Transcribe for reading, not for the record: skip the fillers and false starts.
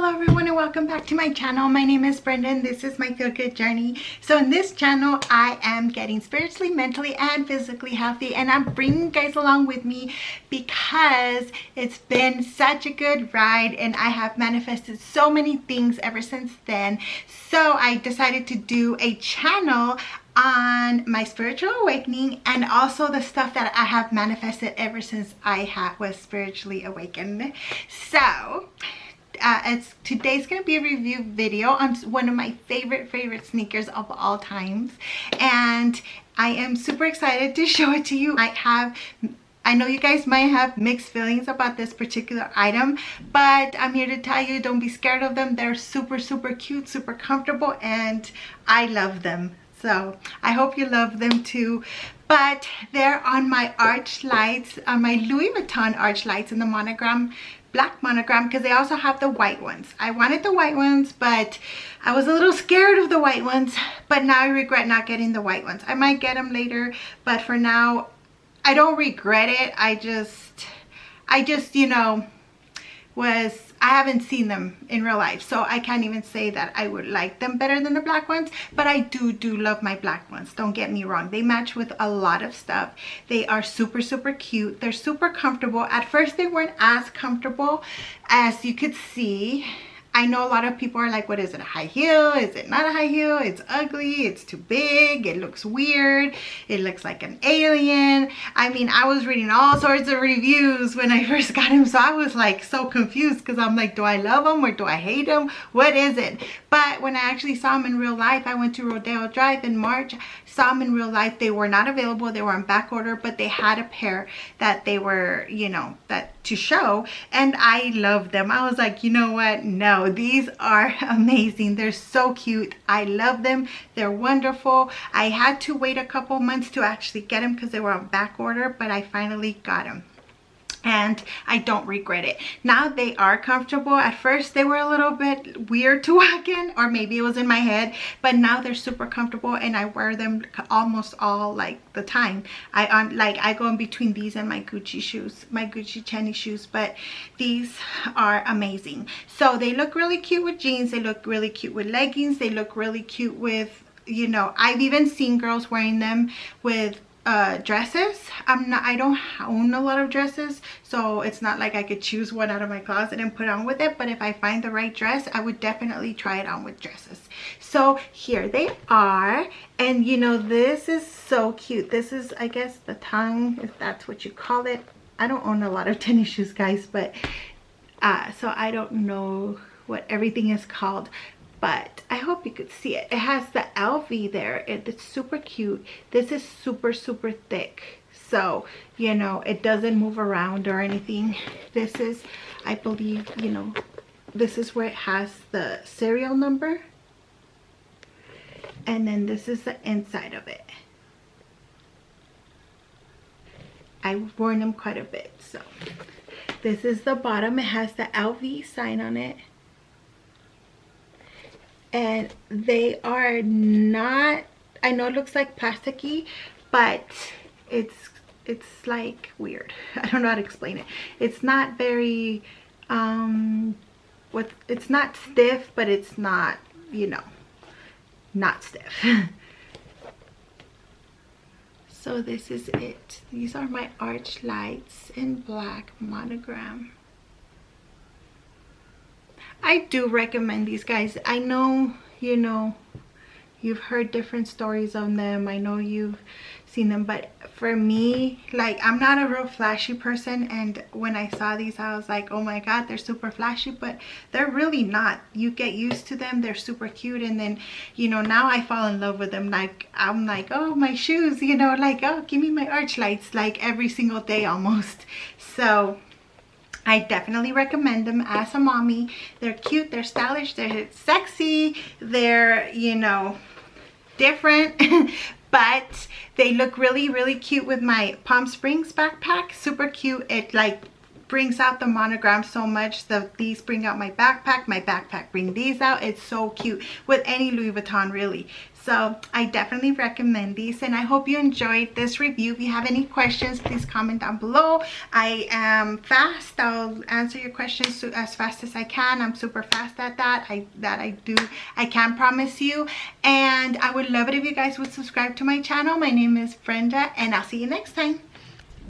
Hello everyone and welcome back to my channel. My name is Brenda and this is my feel good journey. So in this channel I am getting spiritually, mentally and physically healthy, and I'm bringing you guys along with me because it's been such a good ride and I have manifested so many things ever since then. So I decided to do a channel on my spiritual awakening and also the stuff that I have manifested ever since I was spiritually awakened. So today's gonna be a review video on one of my favorite sneakers of all times, and I am super excited to show it to you. I know you guys might have mixed feelings about this particular item, but I'm here to tell you, don't be scared of them. They're super cute, super comfortable, and I love them. So I hope you love them too. But they're on my Archlights, on my Louis Vuitton Archlights in the black monogram, because they also have the white ones. I wanted the white ones, but I was a little scared of the white ones, but now I regret not getting the white ones. I might get them later, but for now I don't regret it. I just you know, I haven't seen them in real life, so I can't even say that I would like them better than the black ones, but I do love my black ones. Don't get me wrong, they match with a lot of stuff. They are super cute. They're super comfortable. At first they weren't as comfortable, as you could see. I know a lot of people are like, what is it, a high heel? Is it not a high heel? It's ugly, it's too big, it looks weird, it looks like an alien. I mean, I was reading all sorts of reviews when I first got him, so I was like so confused, because I'm like, do I love him or do I hate him? What is it? But when I actually saw him in real life, I went to Rodeo Drive in March, saw them in real life. They were not available, they were on back order, but they had a pair that they were, you know, that to show, and I loved them. I was like, you know what, no, these are amazing. They're so cute. I love them. They're wonderful. I had to wait a couple months to actually get them because they were on back order, but I finally got them and I don't regret it. Now they are comfortable. At first they were a little bit weird to walk in, or maybe it was in my head, but now they're super comfortable and I wear them almost all like the time. I go in between these and my Gucci shoes, my Gucci tennis shoes, but these are amazing. So they look really cute with jeans, they look really cute with leggings, they look really cute with, you know, I've even seen girls wearing them with dresses. I don't own a lot of dresses, so it's not like I could choose one out of my closet and put on with it, but if I find the right dress, I would definitely try it on with dresses. So here they are, and you know, this is so cute. This is, I guess, the tongue, if that's what you call it. I don't own a lot of tennis shoes, guys, but so I don't know what everything is called, but I hope you could see it. It has the LV there. It's super cute. This is super thick, so you know, it doesn't move around or anything. This is, I believe, you know, this is where it has the serial number, and then this is the inside of it. I've worn them quite a bit. So this is the bottom. It has the LV sign on it, and they are not, I know it looks like plasticky, but it's like weird. I don't know how to explain it. It's not very it's not stiff, but it's not, you know, not stiff. So this is it. These are my Archlights in black monogram. I do recommend these, guys. I know, you know, you've heard different stories on them. I know you've seen them, but for me, like, I'm not a real flashy person, and when I saw these, I was like, oh my god, they're super flashy, but they're really not. You get used to them. They're super cute, and then, you know, now I fall in love with them. Like, I'm like, oh, my shoes, you know, like, oh, give me my Archlights, like every single day almost. So I definitely recommend them as a mommy. They're cute, they're stylish, they're sexy, they're, you know, different, but they look really cute with my Palm Springs backpack. Super cute. It like brings out the monogram so much. These bring out my backpack bring these out. It's so cute with any Louis Vuitton really. So I definitely recommend these, and I hope you enjoyed this review. If you have any questions, please comment down below. I am fast. I'll answer your questions as fast as I can. I'm super fast at that. I can promise you. And I would love it if you guys would subscribe to my channel. My name is Brenda, and I'll see you next time.